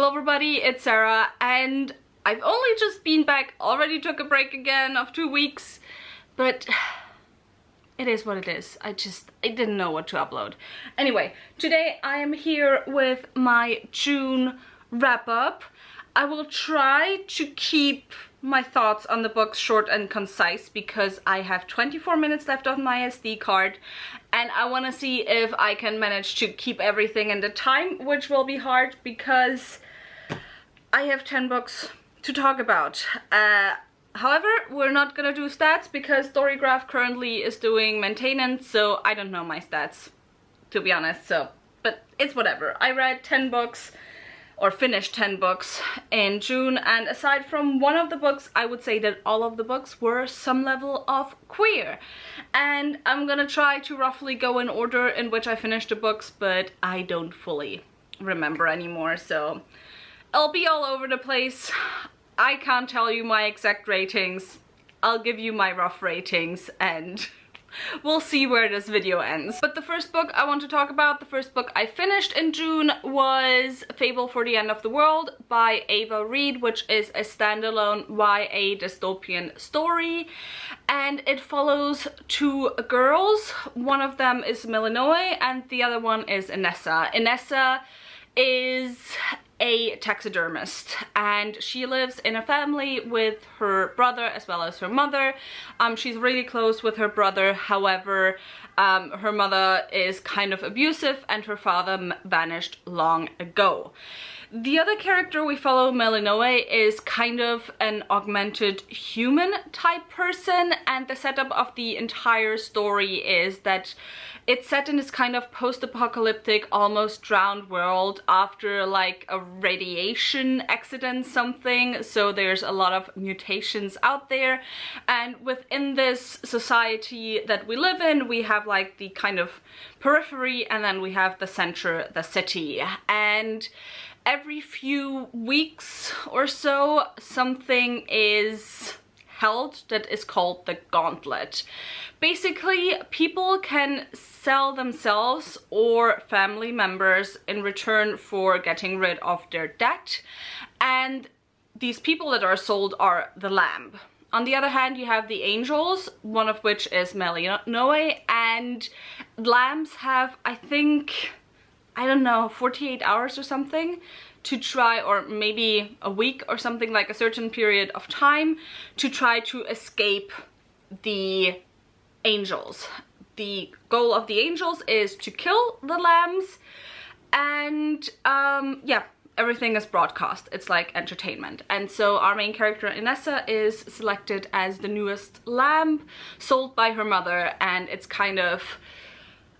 everybody, it's Sarah, and I've only just been back, already took a break again of 2 weeks, but it is what it is. I didn't know what to upload. Anyway, today I am here with my June wrap-up. I will try to keep my thoughts on the books short and concise because I have 24 minutes left on my SD card and I want to see if I can manage to keep everything in the time, which will be hard because I have 10 books to talk about. However, we're not gonna do stats because Storygraph currently is doing maintenance, so I don't know my stats, to be honest, but it's whatever. I read 10 books, or finished 10 books in June, and aside from one of the books, I would say that all of the books were some level of queer. And I'm gonna try to roughly go in order in which I finished the books, but I don't fully remember anymore, so I'll be all over the place. I can't tell you my exact ratings. I'll give you my rough ratings and we'll see where this video ends. But the first book I want to talk about, the first book I finished in June, was Fable for the End of the World by Ava Reid, which is a standalone YA dystopian story. And it follows two girls. One of them is Melinoe and the other one is Inessa. Inessa is a taxidermist and she lives in a family with her brother as well as her mother. She's really close with her brother, however her mother is kind of abusive and her father vanished long ago. The other character we follow, Melinoe, is kind of an augmented human type person, and the setup of the entire story is that it's set in this kind of post-apocalyptic, almost drowned world after like a radiation accident something, so there's a lot of mutations out there, and within this society that we live in, we have like the kind of periphery and then we have the center, the city, and every few weeks or so something is held that is called the Gauntlet. Basically, people can sell themselves or family members in return for getting rid of their debt, and these people that are sold are the Lamb. On the other hand, you have the Angels, one of which is Melinoe, and Lambs have, I think, I don't know, 48 hours or something to try, or maybe a week or something, like a certain period of time to try to escape the Angels. The goal of the Angels is to kill the Lambs, and yeah, everything is broadcast. It's like entertainment. And so our main character Inessa is selected as the newest Lamb sold by her mother, and it's kind of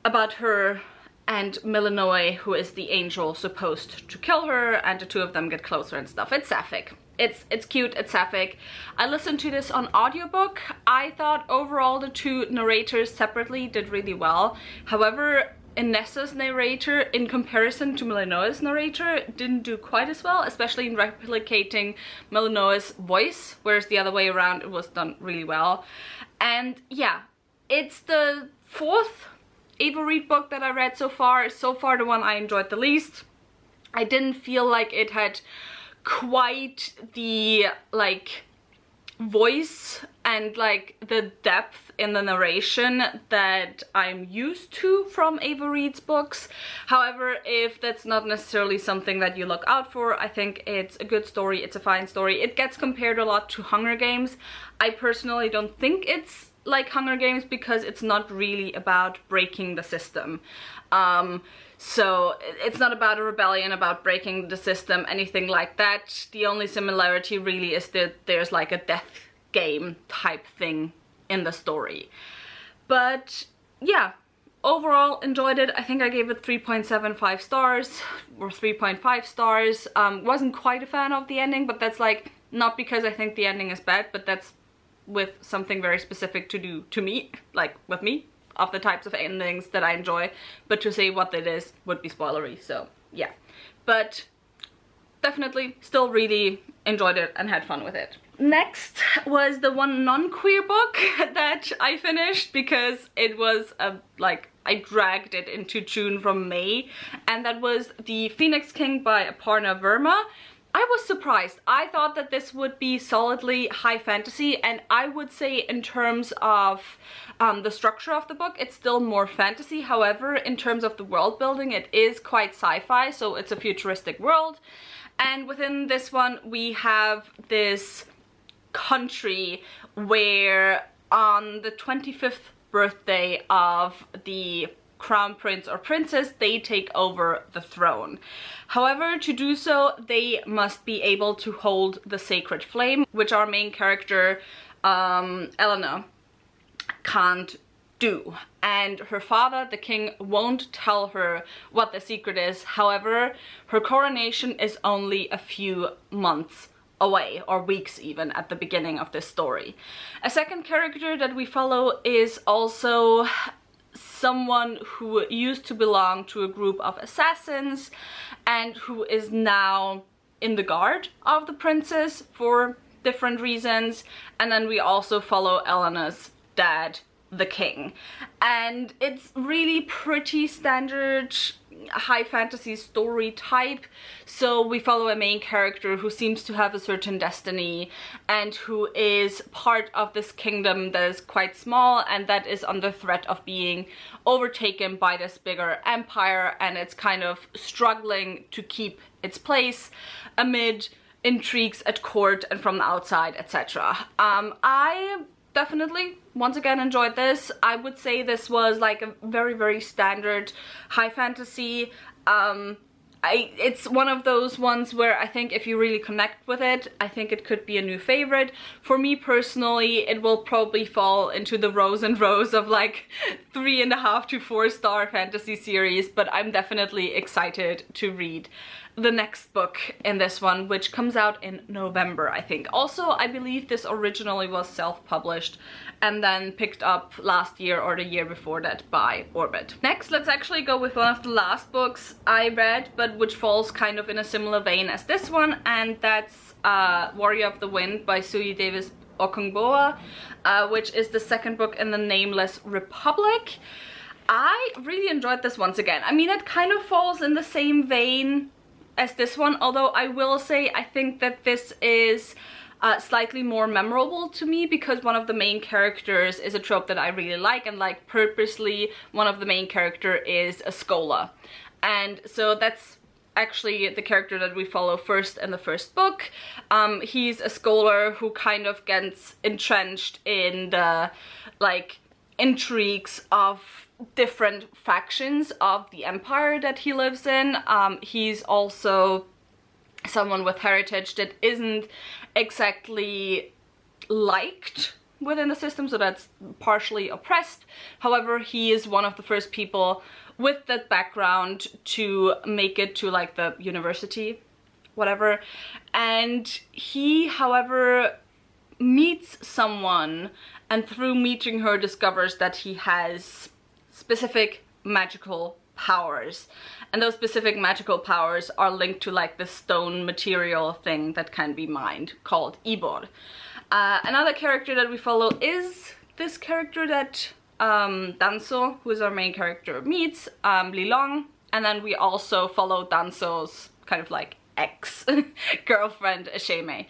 about her and Melinoe, who is the angel supposed to kill her, and the two of them get closer and stuff. It's sapphic. It's cute, it's sapphic. I listened to this on audiobook. I thought overall the two narrators separately did really well. However, Inessa's narrator, in comparison to Melinoe's narrator, didn't do quite as well, especially in replicating Melinoe's voice, whereas the other way around it was done really well. And yeah, it's the fourth Ava Reid book that I read so far the one I enjoyed the least. I didn't feel like it had quite the like voice and like the depth in the narration that I'm used to from Ava Reid's books. However, if that's not necessarily something that you look out for, I think it's a good story, it's a fine story. It gets compared a lot to Hunger Games. I personally don't think it's like Hunger Games because it's not really about breaking the system. So it's not about a rebellion, about breaking the system, anything like that. The only similarity really is that there's like a death game type thing in the story. But yeah, overall enjoyed it. I think I gave it 3.75 stars or 3.5 stars. Wasn't quite a fan of the ending, but that's like not because I think the ending is bad, but that's with something very specific to do to me, like with me, of the types of endings that I enjoy, but to say what it is would be spoilery, so yeah. But definitely still really enjoyed it and had fun with it. Next was the one non-queer book that I finished because it was like I dragged it into June from May, and that was The Phoenix King by Aparna Verma. I was surprised. I thought that this would be solidly high fantasy, and I would say in terms of the structure of the book, it's still more fantasy. However, in terms of the world building, it is quite sci-fi, so it's a futuristic world. And within this one, we have this country where on the 25th birthday of the crown prince or princess, they take over the throne. However, to do so, they must be able to hold the sacred flame, which our main character, Eleanor, can't do. And her father, the king, won't tell her what the secret is. However, her coronation is only a few months away, or weeks even, at the beginning of this story. A second character that we follow is also someone who used to belong to a group of assassins and who is now in the guard of the princess for different reasons. And then we also follow Eleanor's dad, the king. And it's really pretty standard high fantasy story type. So we follow a main character who seems to have a certain destiny and who is part of this kingdom that is quite small and that is under threat of being overtaken by this bigger empire, and it's kind of struggling to keep its place amid intrigues at court and from the outside, etc. I definitely once again enjoyed this. I would say this was like a very standard high fantasy. It's one of those ones where I think if you really connect with it, I think it could be a new favorite. For me personally, it will probably fall into the rows and rows of like 3.5 to 4-star fantasy series, but I'm definitely excited to read the next book in this one, which comes out in November, I think. Also, I believe this originally was self-published and then picked up last year or the year before that by Orbit. Next, let's actually go with one of the last books I read, but which falls kind of in a similar vein as this one, and that's Warrior of the Wind by Sui Davis Okungboa, which is the second book in the Nameless Republic. I really enjoyed this once again. I mean, it kind of falls in the same vein as this one, although I will say I think that this is slightly more memorable to me because one of the main characters is a trope that I really like, and like purposely one of the main character is a scholar, and so that's actually the character that we follow first in the first book. He's a scholar who kind of gets entrenched in the like intrigues of different factions of the empire that he lives in. He's also someone with heritage that isn't exactly liked within the system, so that's partially oppressed. However, he is one of the first people with that background to make it to like the university, whatever. And he, however, meets someone, and through meeting her discovers that he has specific magical powers, and those specific magical powers are linked to like the stone material thing that can be mined called Ibor. Another character that we follow is this character that Danso, who is our main character, meets, Lilong, and then we also follow Danso's kind of like ex-girlfriend, Asheme.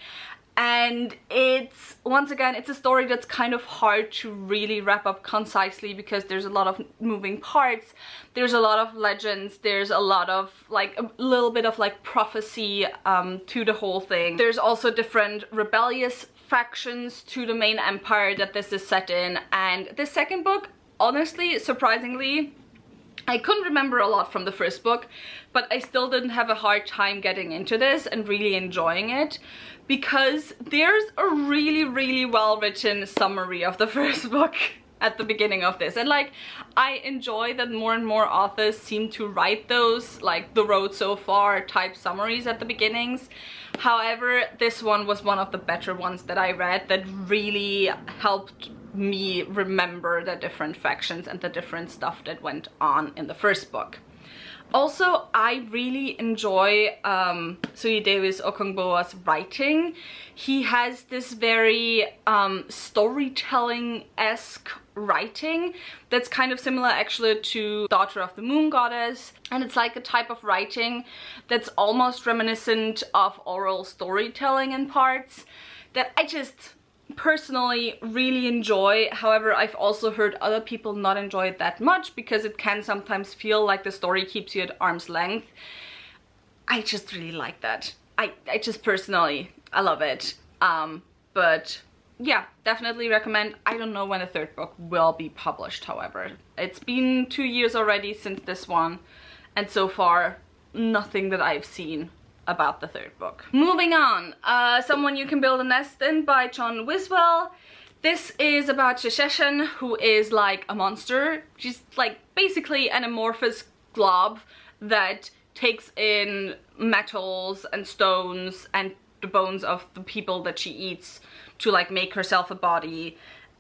And it's, once again, it's a story that's kind of hard to really wrap up concisely because there's a lot of moving parts, there's a lot of legends, there's a lot of like a little bit of like prophecy to the whole thing. There's also different rebellious factions to the main empire that this is set in. And the second book, honestly, surprisingly, I couldn't remember a lot from the first book, but I still didn't have a hard time getting into this and really enjoying it, because there's a really well written summary of the first book at the beginning of this. And like, I enjoy that more and more authors seem to write those like the road so far type summaries at the beginnings. However, this one was one of the better ones that I read that really helped me remember the different factions and the different stuff that went on in the first book. Also, I really enjoy Davis Okungboa's writing. He has this very storytelling-esque writing that's kind of similar actually to Daughter of the Moon Goddess, and it's like a type of writing that's almost reminiscent of oral storytelling in parts that I just personally really enjoy. However, I've also heard other people not enjoy it that much because it can sometimes feel like the story keeps you at arm's length. I just really like that. I just personally, I love it. But yeah, definitely recommend. I don't know when the third book will be published, however. It's been 2 years already since this one, and so far, nothing that I've seen about the third book. Moving on, Someone You Can Build a Nest In by John Wiswell. This is about Shesheshen, who is like a monster. She's like basically an amorphous glob that takes in metals and stones and the bones of the people that she eats to like make herself a body,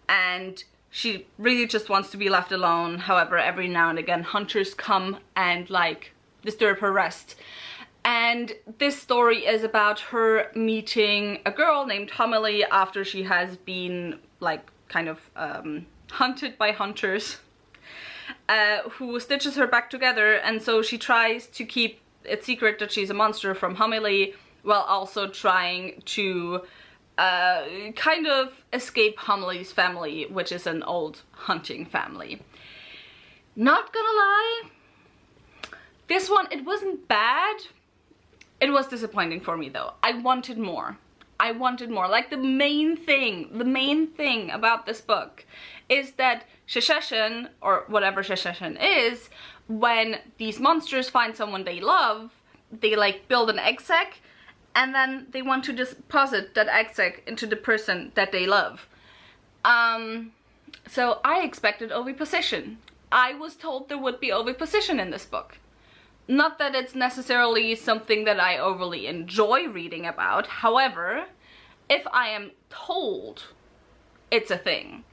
and she really just wants to be left alone. However, every now and again hunters come and like disturb her rest. And this story is about her meeting a girl named Homily after she has been like kind of hunted by hunters, who stitches her back together, and so she tries to keep it secret that she's a monster from Homily while also trying to kind of escape Homily's family, which is an old hunting family. Not gonna lie, this one, it wasn't bad. It was disappointing for me though. I wanted more. I wanted more. Like the main thing about this book is that Shesheshen, or whatever Shesheshen is, when these monsters find someone they love, they like build an egg sac, and then they want to deposit that egg sac into the person that they love. So I expected oviposition. I was told there would be oviposition in this book. Not that it's necessarily something that I overly enjoy reading about. However, if I am told it's a thing,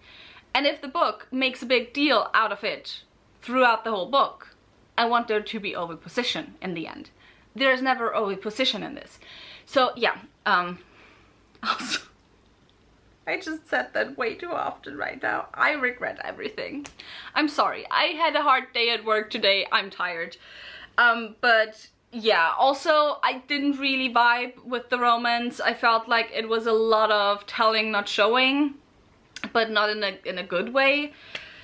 and if the book makes a big deal out of it throughout the whole book, I want there to be oviposition in the end. There's never oviposition in this. So yeah, also, I just said that way too often right now. I regret everything. I'm sorry. I had a hard day at work today. I'm tired. But yeah, also I didn't really vibe with the romance. I felt like it was a lot of telling, not showing, but not in a good way.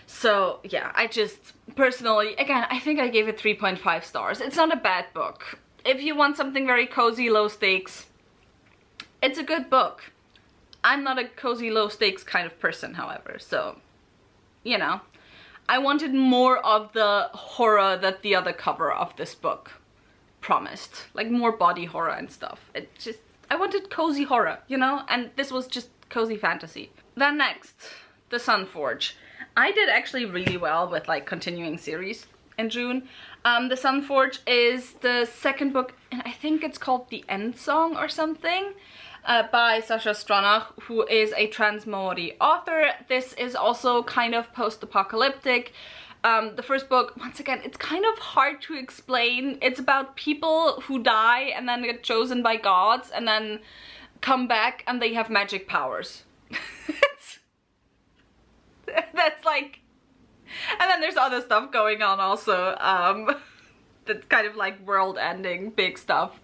So yeah, I just personally, again, I think I gave it 3.5 stars. It's not a bad book. If you want something very cozy, low stakes, it's a good book. I'm not a cozy, low stakes kind of person, however, so, you know. I wanted more of the horror that the other cover of this book promised. Like more body horror and stuff. I wanted cozy horror, you know? And this was just cozy fantasy. Then next, The Sunforge. I did actually really well with like continuing series in June. The Sunforge is the second book, and I think it's called The End Song or something. By Sasha Stronach, who is a trans Maori author. This is also kind of post-apocalyptic. The first book, once again, it's kind of hard to explain. It's about people who die and then get chosen by gods and then come back and they have magic powers. That's like... And then there's other stuff going on also. That's kind of like world-ending big stuff.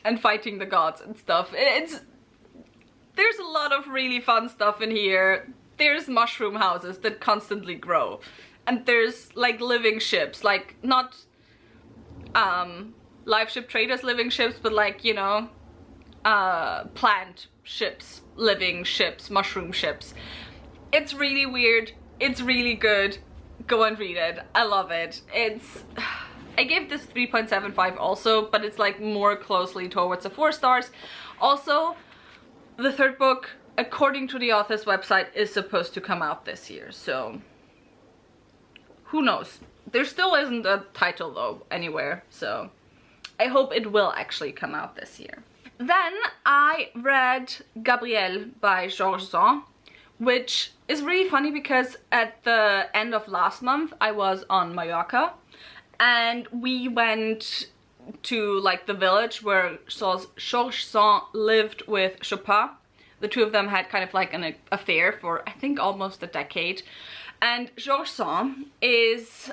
And fighting the gods and stuff. There's a lot of really fun stuff in here. There's mushroom houses that constantly grow. And there's like living ships, like not live ship traders living ships, but like, you know, plant ships, living ships, mushroom ships. It's really weird. It's really good. Go and read it. I love it. I gave this 3.75 also, but it's like more closely towards the 4 stars. Also, the third book, according to the author's website, is supposed to come out this year, so who knows? There still isn't a title though anywhere, so I hope it will actually come out this year. Then I read Gabrielle by Georges Sand, which is really funny because at the end of last month I was on Mallorca. and we went to like the village where Georges Sand lived with Chopin. The two of them had kind of like an affair for I think almost a decade. And Georges Sand is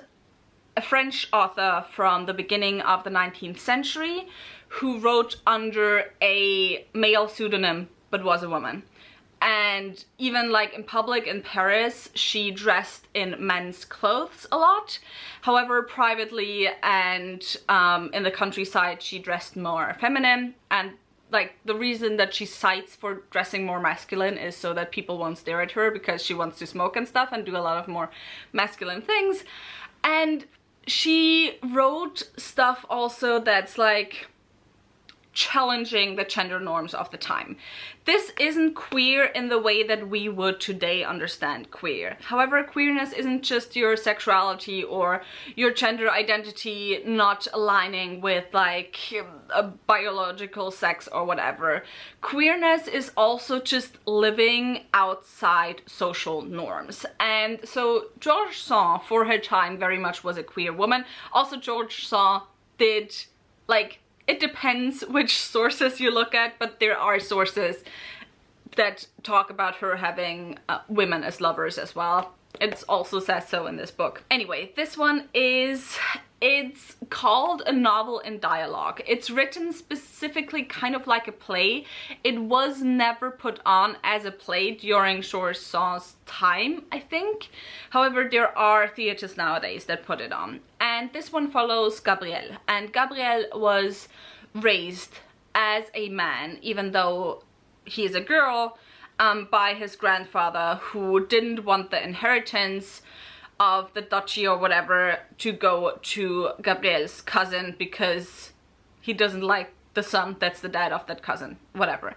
a French author from the beginning of the 19th century who wrote under a male pseudonym but was a woman. And even like in public in Paris, she dressed in men's clothes a lot. However, privately and in the countryside, she dressed more feminine. And like the reason that she cites for dressing more masculine is so that people won't stare at her, because she wants to smoke and stuff and do a lot of more masculine things. And she wrote stuff also that's like challenging the gender norms of the time. This isn't queer in the way that we would today understand queer. However, queerness isn't just your sexuality or your gender identity not aligning with like a biological sex or whatever. Queerness is also just living outside social norms. And so Georges Sand for her time very much was a queer woman. Also, Georges Sand did like, it depends which sources you look at, but there are sources that talk about her having women as lovers as well. It also says so in this book. Anyway, this one is, it's called A Novel in Dialogue. It's written specifically kind of like a play. It was never put on as a play during Georges Sand's time, I think. However, there are theaters nowadays that put it on. And this one follows Gabriel. And Gabriel was raised as a man, even though he is a girl, by his grandfather, who didn't want the inheritance of the duchy or whatever to go to Gabriel's cousin because he doesn't like the son that's the dad of that cousin, whatever.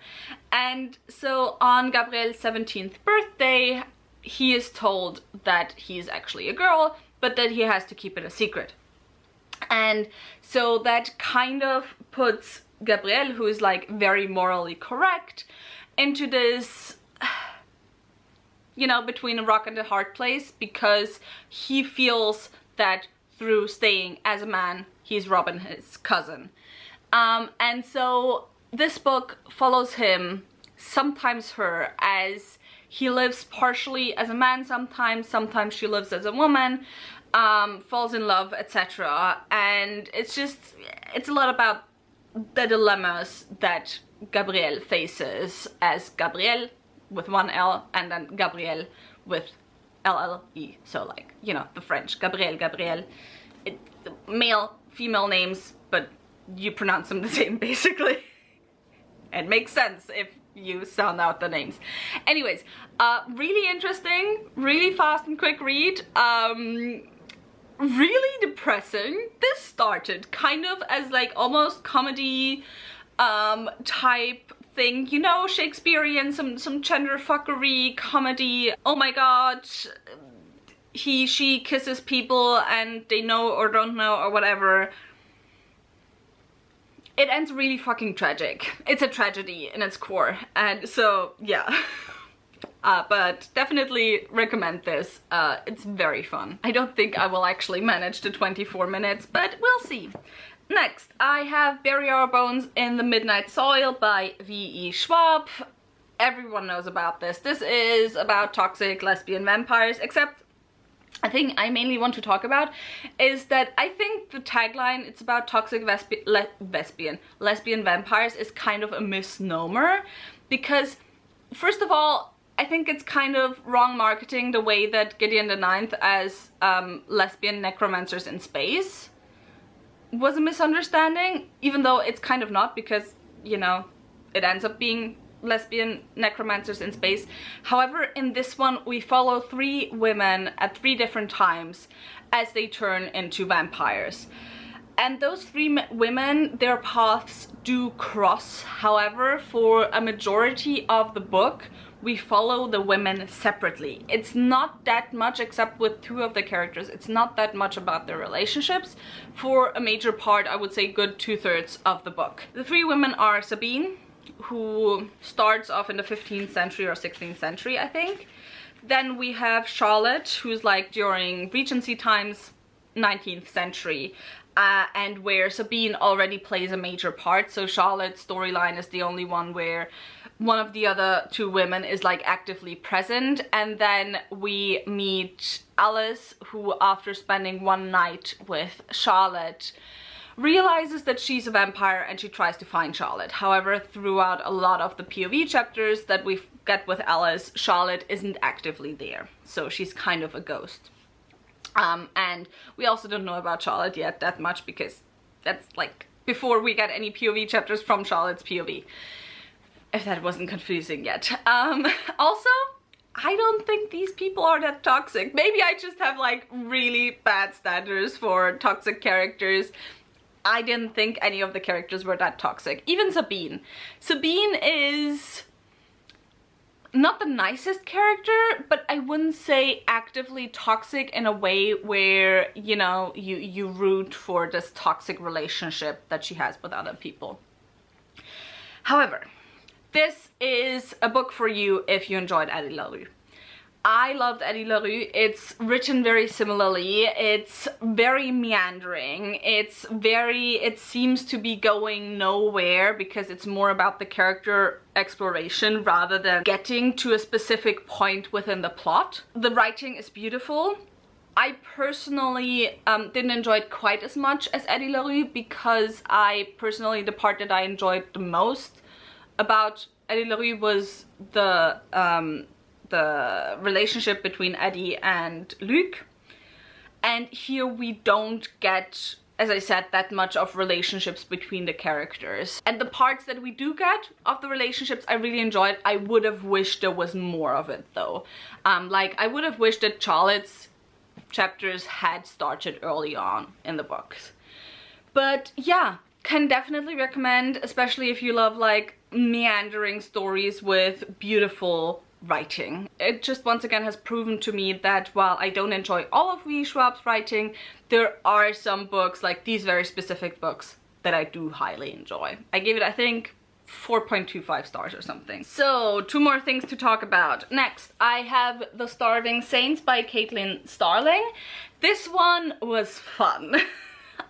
And so on Gabriel's 17th birthday, he is told that he's actually a girl, but that he has to keep it a secret. And so that kind of puts Gabriel, who is like very morally correct, into this, you know, between a rock and a hard place, because he feels that through staying as a man, he's robbing his cousin. And so this book follows him, sometimes her, as he lives partially as a man sometimes she lives as a woman, falls in love, etc. And it's just, it's a lot about the dilemmas that Gabriel faces as Gabriel with one L and then Gabriel with LLE. So like, you know, the French. Gabriel. It's male, female names, but you pronounce them the same basically. It makes sense if you sound out the names. Anyways, really interesting, really fast and quick read. Really depressing. This started kind of as like almost comedy type thing, you know, Shakespearean, some gender fuckery comedy. Oh my god, she kisses people and they know or don't know or whatever. It ends really fucking tragic. It's a tragedy in its core, and so yeah. But definitely recommend this. It's very fun. I don't think I will actually manage the 24 minutes, but we'll see. Next, I have Bury Our Bones in the Midnight Soil by V.E. Schwab. Everyone knows about this. This is about toxic lesbian vampires, except I think I mainly want to talk about is that I think the tagline, it's about toxic lesbian vampires, is kind of a misnomer, because first of all, I think it's kind of wrong marketing the way that Gideon the Ninth as lesbian necromancers in space was a misunderstanding, even though it's kind of not, because, you know, it ends up being lesbian necromancers in space. However, in this one we follow 3 women at 3 different times as they turn into vampires. And those 3 women, their paths do cross. However, for a majority of the book, we follow the women separately. It's not that much, except with 2 of the characters, it's not that much about their relationships. For a major part, I would say good 2/3 of the book. The 3 women are Sabine, who starts off in the 15th century or 16th century, I think. Then we have Charlotte, who's like during Regency times. 19th century. And where Sabine already plays a major part. So Charlotte's storyline is the only one where one of the other two women is like actively present. And then we meet Alice, who after spending one night with Charlotte realizes that she's a vampire and she tries to find Charlotte. However, throughout a lot of the POV chapters that we get with Alice, Charlotte isn't actively there. So she's kind of a ghost. And we also don't know about Charlotte yet that much because that's like before we get any POV chapters from Charlotte's POV. If that wasn't confusing yet. Also, I don't think these people are that toxic. Maybe I just have like really bad standards for toxic characters. I didn't think any of the characters were that toxic. Even Sabine. Sabine is not the nicest character, but I wouldn't say actively toxic in a way where, you know, you root for this toxic relationship that she has with other people. However, this is a book for you if you enjoyed Addie LaRue. I loved Addie LaRue. It's written very similarly. It's very meandering. It seems to be going nowhere because it's more about the character exploration rather than getting to a specific point within the plot. The writing is beautiful. I personally didn't enjoy it quite as much as Addie LaRue because the part that I enjoyed the most about Addie LaRue was the relationship between Addie and Luc. And here we don't get, as I said, that much of relationships between the characters. And the parts that we do get of the relationships I really enjoyed. I would have wished there was more of it though. Like I would have wished that Charlotte's chapters had started early on in the books. But yeah, can definitely recommend, especially if you love like meandering stories with beautiful writing. It just once again has proven to me that while I don't enjoy all of V. Schwab's writing, there are some books, like these very specific books, that I do highly enjoy. I gave it, I think, 4.25 stars or something. So, 2 more things to talk about. Next, I have The Starving Saints by Caitlin Starling. This one was fun.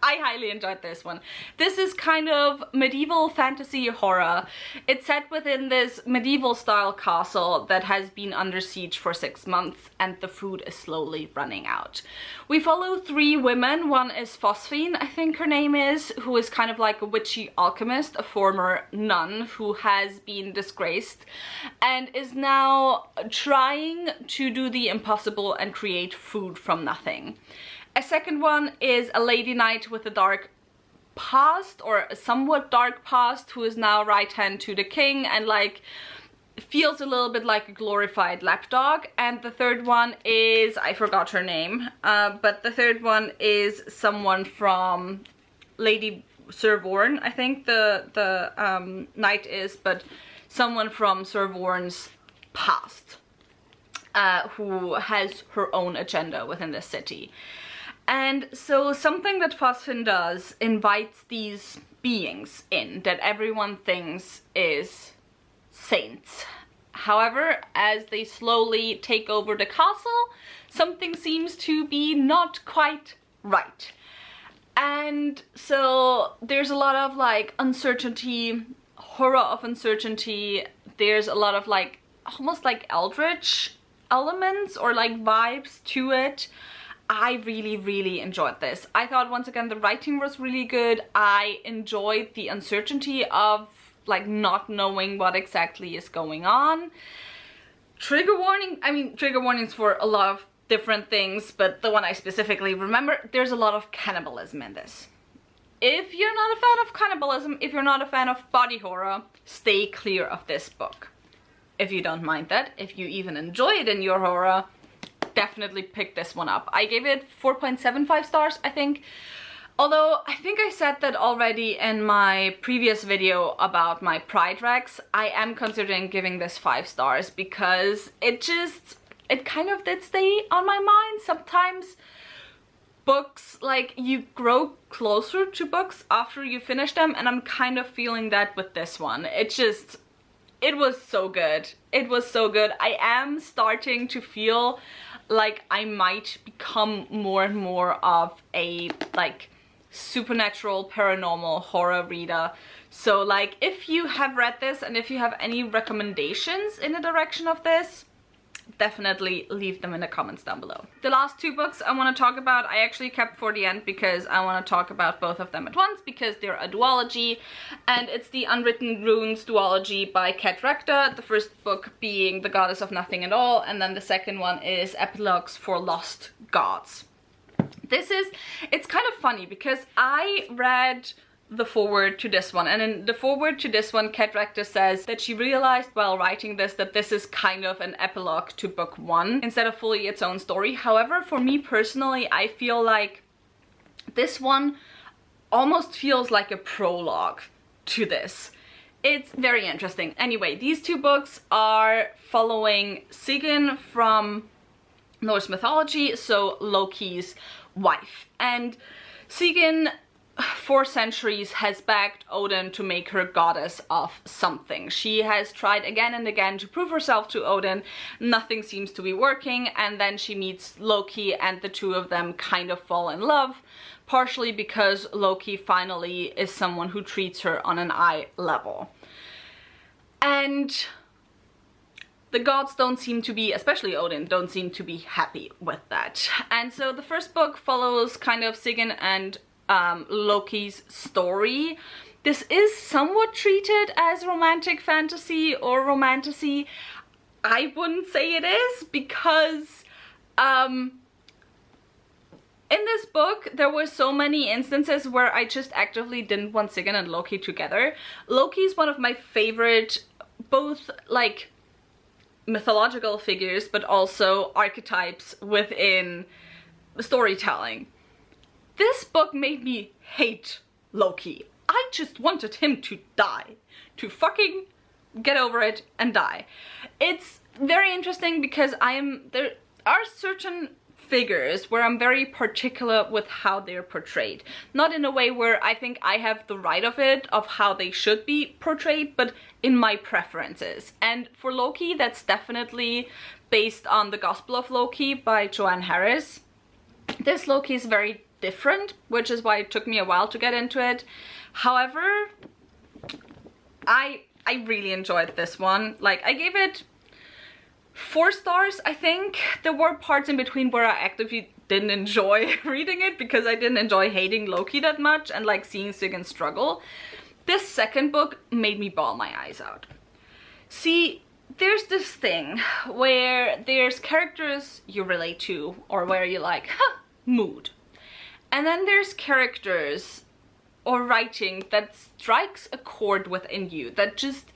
I highly enjoyed this one. This is kind of medieval fantasy horror. It's set within this medieval style castle that has been under siege for 6 months and the food is slowly running out. We follow 3 women. One is Phosphine, I think her name is, who is kind of like a witchy alchemist, a former nun who has been disgraced and is now trying to do the impossible and create food from nothing. A second one is a lady knight with a dark past, or a somewhat dark past, who is now right hand to the king and like feels a little bit like a glorified lapdog. And the third one is, I forgot her name, but the third one is someone from Lady Sir Vorn, I think the knight is, but someone from Sir Vorn's past, who has her own agenda within the city. And so something that Phosphine does invites these beings in that everyone thinks is saints. However, as they slowly take over the castle, something seems to be not quite right. And so there's a lot of like uncertainty, horror of uncertainty. There's a lot of like almost like eldritch elements or like vibes to it. I really enjoyed this. I thought once again the writing was really good. I enjoyed the uncertainty of like not knowing what exactly is going on. Trigger warning, I mean trigger warnings for a lot of different things, but the one I specifically remember, there's a lot of cannibalism in this. If you're not a fan of cannibalism, if you're not a fan of body horror, stay clear of this book. If you don't mind that, if you even enjoy it in your horror, definitely pick this one up. I gave it 4.75 stars, I think. Although I think I said that already in my previous video about my Pride Rex, I am considering giving this 5 stars because it kind of did stay on my mind. Sometimes books, like, you grow closer to books after you finish them, and I'm kind of feeling that with this one. It was so good. It was so good. I am starting to feel like I might become more and more of a like supernatural paranormal horror reader. So like if you have read this and if you have any recommendations in the direction of this, definitely leave them in the comments down below. The last two books I want to talk about I actually kept for the end because I want to talk about both of them at once because they're a duology, and it's the Unwritten Runes duology by Kat Rector, the first book being The Goddess of Nothing at All, and then the second one is Epilogues for Lost Gods. It's kind of funny because I read the foreword to this one, and in the foreword to this one Kat Rector says that she realized while writing this that this is kind of an epilogue to book one instead of fully its own story. However, for me personally, I feel like this one almost feels like a prologue to this. It's very interesting. Anyway, these two books are following Sigyn from Norse mythology, so Loki's wife. And Sigyn for centuries has begged Odin to make her goddess of something. She has tried again and again to prove herself to Odin. Nothing seems to be working, and then she meets Loki and the two of them kind of fall in love, partially because Loki finally is someone who treats her on an eye level. And the gods don't seem to be, especially Odin, don't seem to be happy with that. And so the first book follows kind of Sigyn and Loki's story. This is somewhat treated as romantic fantasy or romantasy. I wouldn't say it is because in this book there were so many instances where I just actively didn't want Sigyn and Loki together. Loki is one of my favorite, both like mythological figures but also archetypes within storytelling. This book made me hate Loki. I just wanted him to die. To fucking get over it and die. It's very interesting because there are certain figures where I'm very particular with how they're portrayed. Not in a way where I think I have the right of how they should be portrayed, but in my preferences. And for Loki, that's definitely based on The Gospel of Loki by Joanne Harris. This Loki is very different, which is why it took me a while to get into it. However, I really enjoyed this one. Like, I gave it 4 stars, I think. There were parts in between where I actively didn't enjoy reading it because I didn't enjoy hating Loki that much and like seeing Sigyn struggle. This second book made me bawl my eyes out. See, there's this thing where there's characters you relate to or where you like, huh, mood. And then there's characters or writing that strikes a chord within you, that just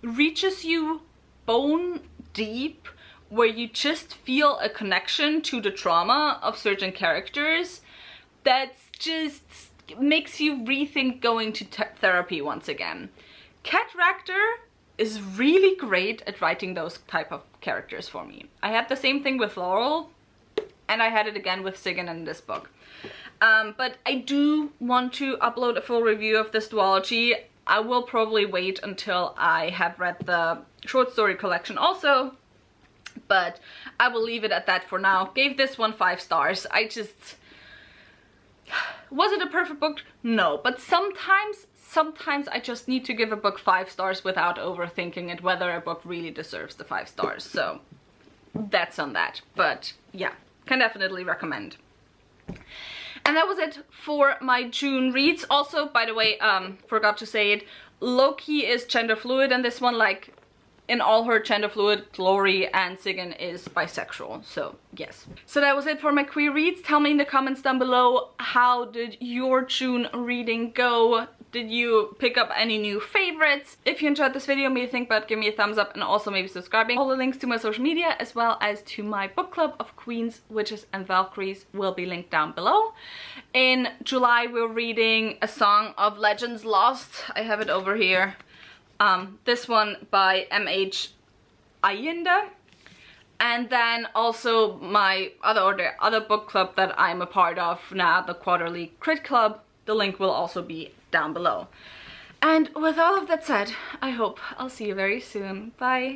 reaches you bone deep, where you just feel a connection to the trauma of certain characters that just makes you rethink going to therapy once again. Kat Rector is really great at writing those type of characters for me. I had the same thing with Laurel, and I had it again with Sigyn in this book. But I do want to upload a full review of this duology. I will probably wait until I have read the short story collection also, but I will leave it at that for now. Gave this one 5 stars. Was it a perfect book? No, but sometimes I just need to give a book 5 stars without overthinking it, whether a book really deserves the 5 stars. So that's on that. But yeah, can definitely recommend. And that was it for my June reads. Also, by the way, forgot to say it, Loki is gender fluid in this one, like in all her gender fluid glory, and Sigyn is bisexual, so yes. So that was it for my queer reads. Tell me in the comments down below, how did your June reading go? Did you pick up any new favorites? If you enjoyed this video, maybe think about giving me a thumbs up and also maybe subscribing. All the links to my social media as well as to my book club of Queens, Witches and Valkyries will be linked down below. In July we're reading A Song of Legends Lost. I have it over here. This one by M.H. Ayinde. And then also my other book club that I'm a part of now, the Quarterly Crit Club. The link will also be down below. And with all of that said, I hope I'll see you very soon. Bye!